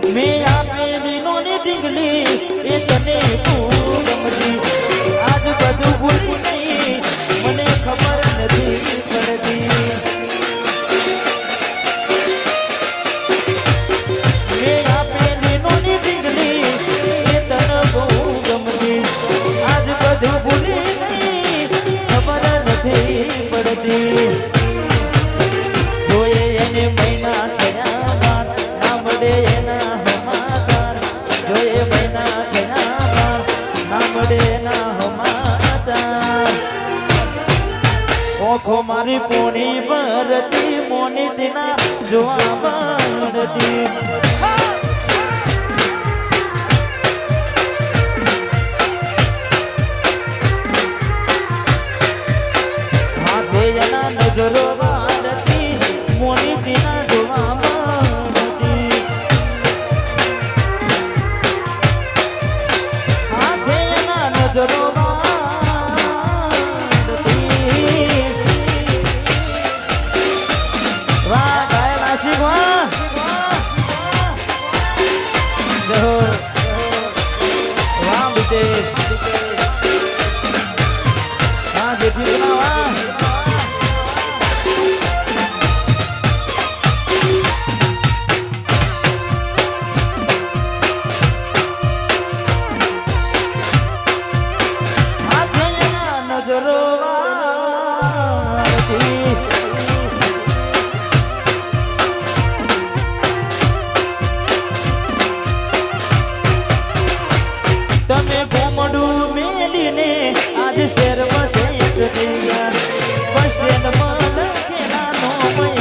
મેં આપેલી નોની ડીંગલી એ તને ખૂબ ગમતી આજ બધું ભૂલી નહીં મને ખબર નથી પડતી મેં આપેલી નોની ડીંગલી એ તને બહુ ગમતી આજ બધું ભૂલી નહીં ખબર નથી પડતી જોઈએ એને મહિના થયા બાદ ના મળે એના સમાચાર જોઈએ મહિના થયા બાદ ના મળે એના સમાચાર ઓખો મારી પોણી ભરતી મોની દિના જોવા મળતી હાથે એના નજરો વાળતી મોની દિના જોવા મળતી હાથે એના નજરો વાળતી વાહ ગાયલા શીખવા વાહ વિદેશ હા જેથી બનાવા તમે ગોમડું મેલીને આજ શહેરમાં શેઠ થઈ ગયા બસ સ્ટેન્ડમાં લખેલા નો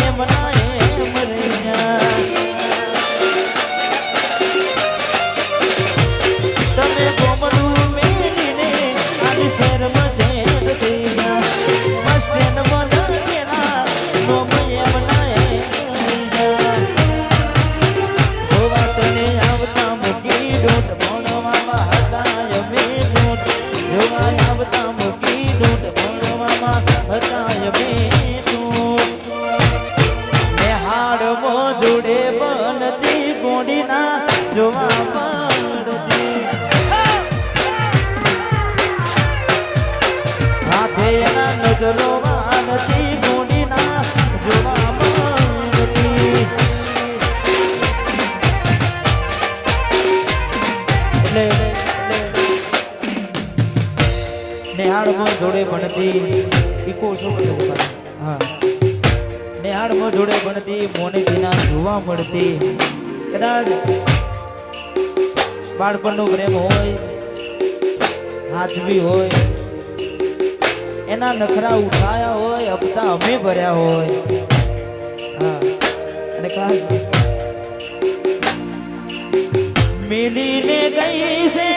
એમ ના એમ રહી ગયા તમે ગોમડું મેલીને આજ શહેરમાં શેઠ થઈ ગયા બસ સ્ટેન્ડમાં લખેલા નો એમ ના એમ રહી ગયા જોવા તને આવતા મૂકી ડોટ ભણવામાં હતાય મેં ડોટ જોવા આવતા મૂકી ડોટ ભણવામાં હતાય મેં ડોટ ને હાડમાં જોડે બનતી ગોડીના જોવા મળતી હાથે એના નજરો વાળતી ગોડીના જોવા મળતી નેહાળમાં જોડે ભણતી ઈકો શું કરે હા નેહાળમાં જોડે ભણતી મોની દિના જોવા મળતી કદાચ બાળપણનો પ્રેમ હોય હાજવી હોય એના નખરા ઉઠાયા હોય હપ્તા અમે ભર્યા હોય હા અને ખાસ મિલીને ગઈ છે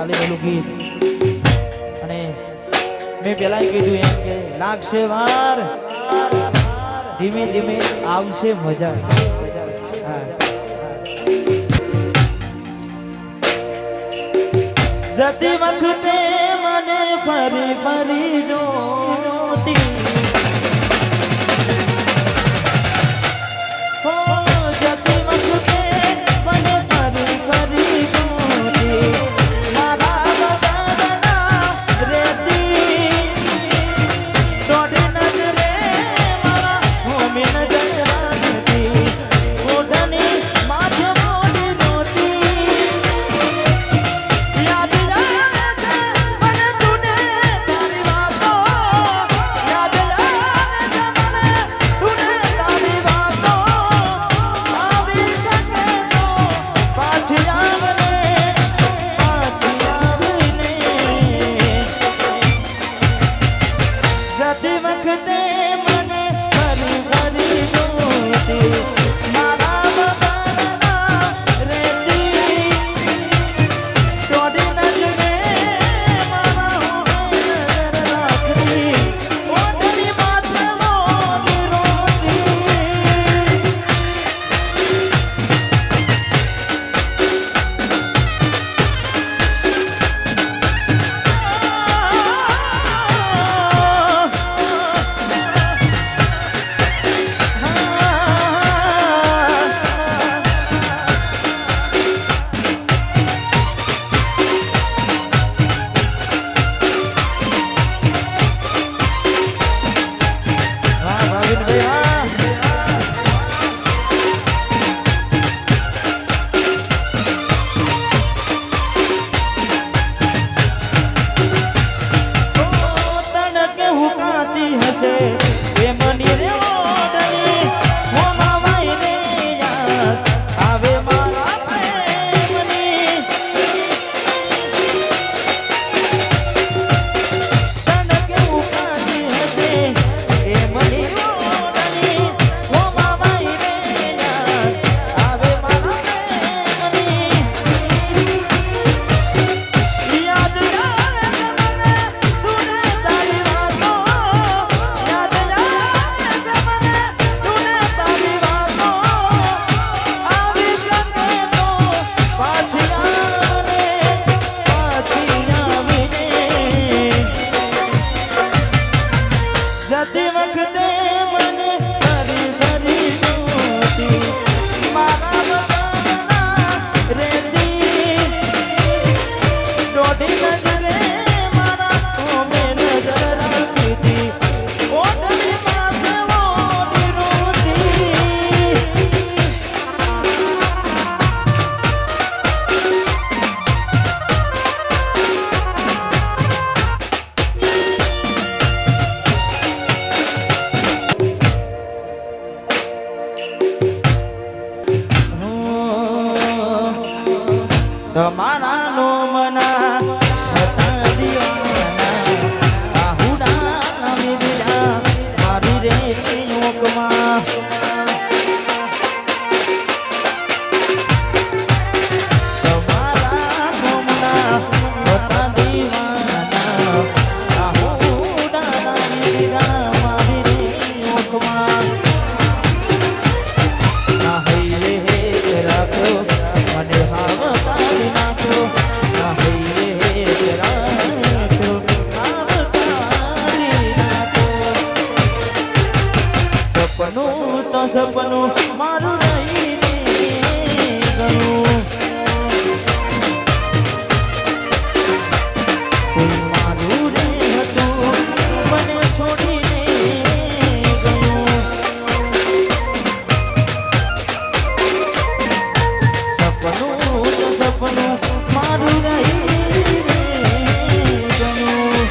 ચાલેલું ગીત અને મેં પેલા કીધું એમ કે લાગશે વાર ધીમે ધીમે આવશે મજા જતી વખતે મને ફરી ફરી જોતી જતી વખતે મને ફરી ફરી જોતી મારા બધાના રેતી દોડી નજરે મારા હોમે નજર રાખતી ઓઢણી માથે મોડી નોતી યાદ આવે મને તુને તારી વાતો યાદ આવે મને તુને તારી વાતો આવી શકે તો પાછી આવને જતી વખતે મને ફરી ફરી જોતી મારા બધાના રેતી દોડી નજરે મારા હોમે નજર રાખતી ઓઢણી માથે મોડી રોતી તડકે હુકાતી હશે એ મની રે ઓઢણી હોમાં વાઈને યાદ આવે મારા પ્રેમની તડકે હુકાતી હશે એ મની ઓઢણી હોમાં વાઈને યાદ આવે મારા પ્રેમની યાદ આવે મને તુને તારી વાતો યાદ આવે મને તુને તારી વાતો આવી શકે તો પાછી આવીને જતી વખતે મને ફરી ફરી જોતી મારા બધાના રેતી દોડી નજરે મારા હોમે નજર રાખતી ઓઢણી માથે મોડી રોતી તમારા નો મના હતા દીવાના આહુડા મિલા મારી રે યોગમાં તમારા નો મના હતા દીવાના આહુડા મિલા મારી રે યોગમાં ના હૈ હે રાખો મને હાવ પાડી નાખો ના હૈ હે રાખો હાવ પાડી નાખો સપનું તો સપનું મારું રહીને ગયું કોઈ મારું રે હતું મને છોડીને ગયું સપનું તો સપનું મારું રહીને ગયું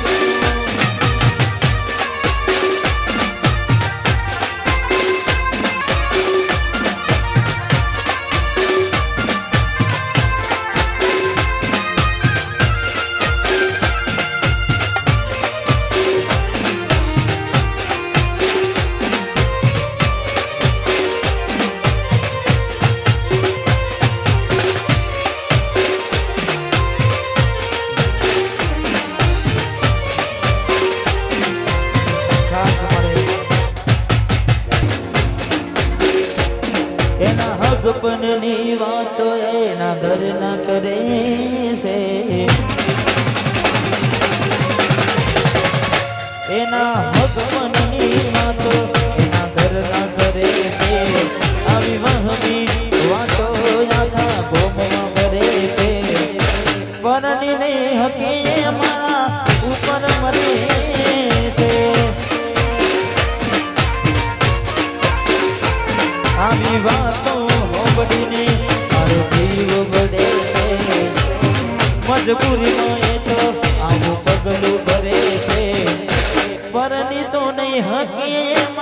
ભગપનની વાતો એના ઘરના કરે છે એના ભગપનની વાતો એના ઘરના કરે છે આવી વહમી વાતો આખા ગોમમાં કરે છે પરણી નહીં હકી એમાં ઉપર મરે છે આવી વાતો હોબડીને મારો જીવ બળે છે મજબૂરીમાં એ તો આવું પગલું ભરે છે પરણી તો નહીં હકી